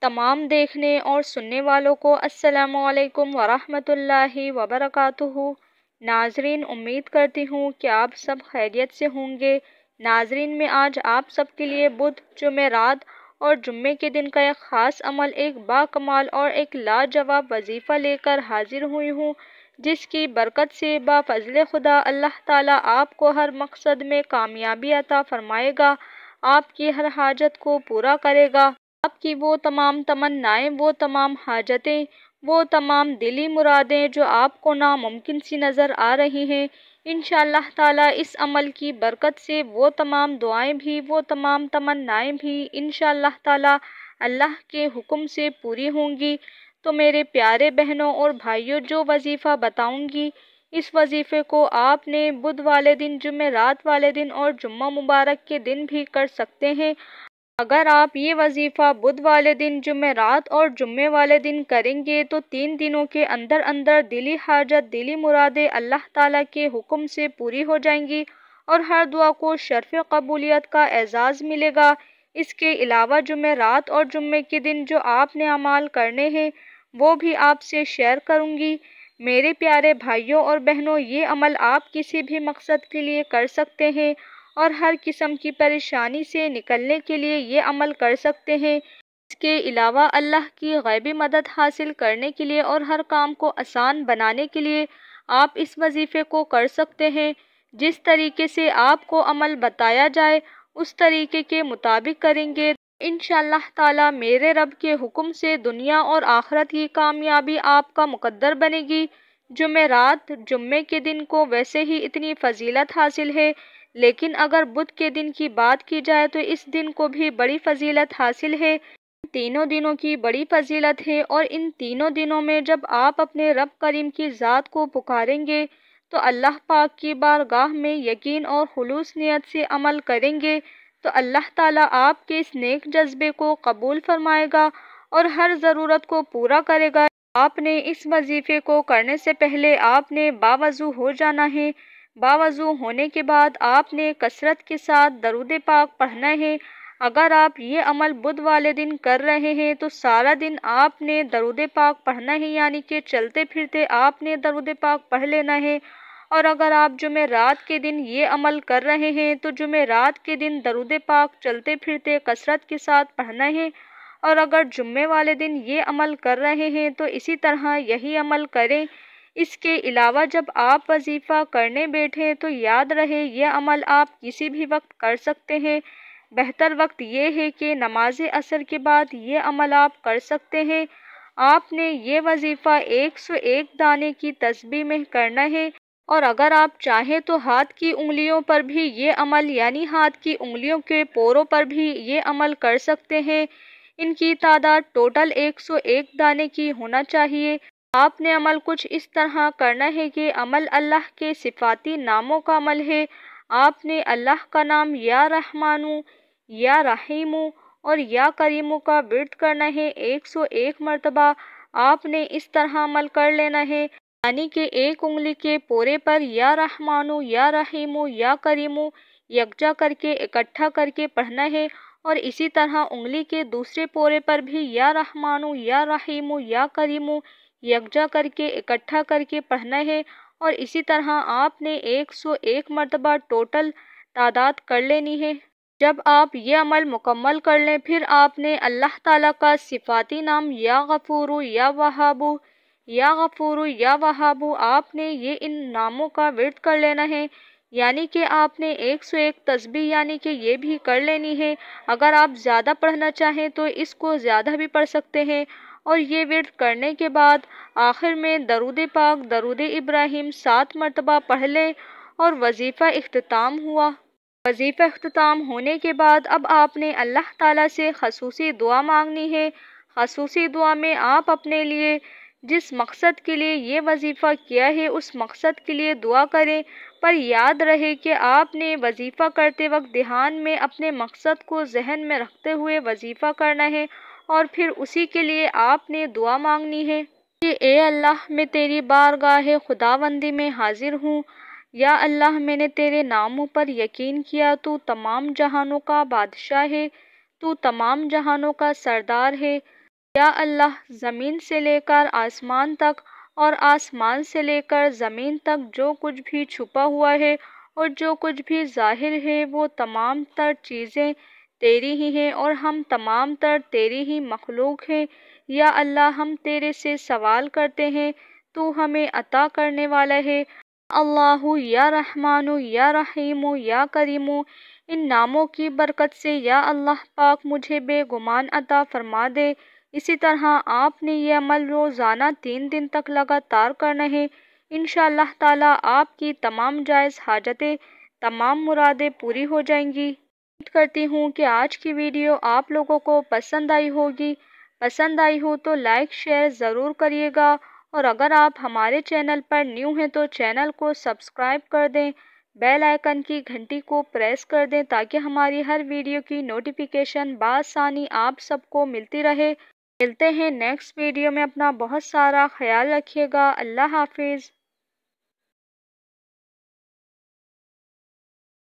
تمام دیکھنے اور سننے والوں کو السلام علیکم ورحمۃ اللہ وبرکاتہ۔ ناظرین، امید کرتی ہوں کہ آپ سب خیریت سے ہوں گے۔ ناظرین، میں آج آپ سب کے لیے بدھ، جمعرات اور جمعے کے دن کا ایک خاص عمل، ایک باکمال اور ایک لاجواب وظیفہ لے کر حاضر ہوئی ہوں، جس کی برکت سے بفضل خدا اللہ تعالیٰ آپ کو ہر مقصد میں کامیابی عطا فرمائے گا، آپ کی ہر حاجت کو پورا کرے گا۔ آپ کی وہ تمام تمنائیں، وہ تمام حاجتیں، وہ تمام دلی مرادیں جو آپ کو ناممکن سی نظر آ رہی ہیں، انشاءاللہ تعالیٰ اس عمل کی برکت سے وہ تمام دعائیں بھی، وہ تمام تمنائیں بھی انشاءاللہ تعالیٰ اللہ کے حکم سے پوری ہوں گی۔ تو میرے پیارے بہنوں اور بھائیوں، جو وظیفہ بتاؤں گی، اس وظیفے کو آپ نے بدھ والے دن، جمعرات والے دن اور جمعہ مبارک کے دن بھی کر سکتے ہیں۔ اگر آپ یہ وظیفہ بدھ والے دن، جمعرات اور جمعے والے دن کریں گے تو 3 دنوں کے اندر اندر دلی حاجت، دلی مرادیں اللہ تعالیٰ کے حکم سے پوری ہو جائیں گی اور ہر دعا کو شرف قبولیت کا اعزاز ملے گا۔ اس کے علاوہ جمعرات اور جمعے کے دن جو آپ نے اعمال کرنے ہیں وہ بھی آپ سے شیئر کروں گی۔ میرے پیارے بھائیوں اور بہنوں، یہ عمل آپ کسی بھی مقصد کے لیے کر سکتے ہیں اور ہر قسم کی پریشانی سے نکلنے کے لیے یہ عمل کر سکتے ہیں۔ اس کے علاوہ اللہ کی غیبی مدد حاصل کرنے کے لیے اور ہر کام کو آسان بنانے کے لیے آپ اس وظیفے کو کر سکتے ہیں۔ جس طریقے سے آپ کو عمل بتایا جائے اس طریقے کے مطابق کریں گے تو انشاءاللہ تعالیٰ میرے رب کے حکم سے دنیا اور آخرت کی کامیابی آپ کا مقدر بنے گی۔ جمعرات، جمعے کے دن کو ویسے ہی اتنی فضیلت حاصل ہے، لیکن اگر بدھ کے دن کی بات کی جائے تو اس دن کو بھی بڑی فضیلت حاصل ہے۔ ان تینوں دنوں کی بڑی فضیلت ہے اور ان تینوں دنوں میں جب آپ اپنے رب کریم کی ذات کو پکاریں گے تو اللہ پاک کی بارگاہ میں یقین اور خلوص نیت سے عمل کریں گے تو اللہ تعالیٰ آپ کے اس نیک جذبے کو قبول فرمائے گا اور ہر ضرورت کو پورا کرے گا۔ آپ نے اس وظیفے کو کرنے سے پہلے آپ نے باوضو ہو جانا ہے۔ باوضو ہونے کے بعد آپ نے کثرت کے ساتھ درود پاک پڑھنا ہے۔ اگر آپ یہ عمل بدھ والے دن کر رہے ہیں تو سارا دن آپ نے درود پاک پڑھنا ہے، یعنی کہ چلتے پھرتے آپ نے درود پاک پڑھ لینا ہے۔ اور اگر آپ جمعرات کے دن یہ عمل کر رہے ہیں تو جمعرات کے دن درود پاک چلتے پھرتے کثرت کے ساتھ پڑھنا ہے، اور اگر جمعے والے دن یہ عمل کر رہے ہیں تو اسی طرح یہی عمل کریں۔ اس کے علاوہ جب آپ وظیفہ کرنے بیٹھیں تو یاد رہے یہ عمل آپ کسی بھی وقت کر سکتے ہیں۔ بہتر وقت یہ ہے کہ نماز عصر کے بعد یہ عمل آپ کر سکتے ہیں۔ آپ نے یہ وظیفہ 101 دانے کی تسبیح میں کرنا ہے، اور اگر آپ چاہیں تو ہاتھ کی انگلیوں پر بھی یہ عمل، یعنی ہاتھ کی انگلیوں کے پوروں پر بھی یہ عمل کر سکتے ہیں۔ ان کی تعداد ٹوٹل 101 دانے کی ہونا چاہیے۔ آپ نے عمل کچھ اس طرح کرنا ہے کہ عمل اللہ کے صفاتی ناموں کا عمل ہے۔ آپ نے اللہ کا نام یا رحمانو، یا رحیمو اور یا کریمو کا ورد کرنا ہے 101 مرتبہ۔ آپ نے اس طرح عمل کر لینا ہے، یعنی کہ ایک انگلی کے پورے پر یا رحمانو، یا رحیمو، یا کریمو یکجا کر کے، اکٹھا کر کے پڑھنا ہے، اور اسی طرح انگلی کے دوسرے پورے پر بھی یا رحمانو، یا رحیمو، یا کریمو یکجا کر کے، اکٹھا کر کے پڑھنا ہے، اور اسی طرح آپ نے 101 مرتبہ ٹوٹل تعداد کر لینی ہے۔ جب آپ یہ عمل مکمل کر لیں پھر آپ نے اللہ تعالیٰ کا صفاتی نام یا غفورو، یا وہابو، یا غفورو، یا وہابو، آپ نے یہ ان ناموں کا ورد کر لینا ہے، یعنی کہ آپ نے 101 تسبیح یعنی کہ یہ بھی کر لینی ہے۔ اگر آپ زیادہ پڑھنا چاہیں تو اس کو زیادہ بھی پڑھ سکتے ہیں، اور یہ ورد کرنے کے بعد آخر میں درود پاک، درود ابراہیم 7 مرتبہ پڑھ لیں اور وظیفہ اختتام ہوا۔ وظیفہ اختتام ہونے کے بعد اب آپ نے اللہ تعالیٰ سے خصوصی دعا مانگنی ہے۔ خصوصی دعا میں آپ اپنے لیے جس مقصد کے لیے یہ وظیفہ کیا ہے اس مقصد کے لیے دعا کریں، پر یاد رہے کہ آپ نے وظیفہ کرتے وقت دھیان میں اپنے مقصد کو ذہن میں رکھتے ہوئے وظیفہ کرنا ہے، اور پھر اسی کے لیے آپ نے دعا مانگنی ہے کہ اے اللہ، میں تیری بارگاہ خداوندی میں حاضر ہوں۔ یا اللہ، میں نے تیرے ناموں پر یقین کیا، تو تمام جہانوں کا بادشاہ ہے، تو تمام جہانوں کا سردار ہے، یا اللہ زمین سے لے کر آسمان تک اور آسمان سے لے کر زمین تک جو کچھ بھی چھپا ہوا ہے اور جو کچھ بھی ظاہر ہے وہ تمام تر چیزیں تیری ہی ہیں اور ہم تمام تر تیری ہی مخلوق ہیں۔ یا اللہ ہم تیرے سے سوال کرتے ہیں، تو ہمیں عطا کرنے والا ہے۔ اللہ یا رحمان یا رحیم یا کریم، ان ناموں کی برکت سے یا اللہ پاک مجھے بے گمان عطا فرما دے۔ اسی طرح آپ نے یہ عمل روزانہ 3 دن تک لگاتار کرنا ہے۔ انشاءاللہ تعالی آپ کی تمام جائز حاجتیں، تمام مرادیں پوری ہو جائیں گی۔ امید کرتی ہوں کہ آج کی ویڈیو آپ لوگوں کو پسند آئی ہوگی۔ پسند آئی ہو تو لائک شیئر ضرور کریے گا، اور اگر آپ ہمارے چینل پر نیو ہیں تو چینل کو سبسکرائب کر دیں، بیل آئیکن کی گھنٹی کو پریس کر دیں تاکہ ہماری ہر ویڈیو کی نوٹیفیکیشن بآسانی آپ سب کو ملتی رہے۔ ملتے ہیں نیکسٹ ویڈیو میں، اپنا بہت سارا خیال رکھیے گا۔ اللہ حافظ۔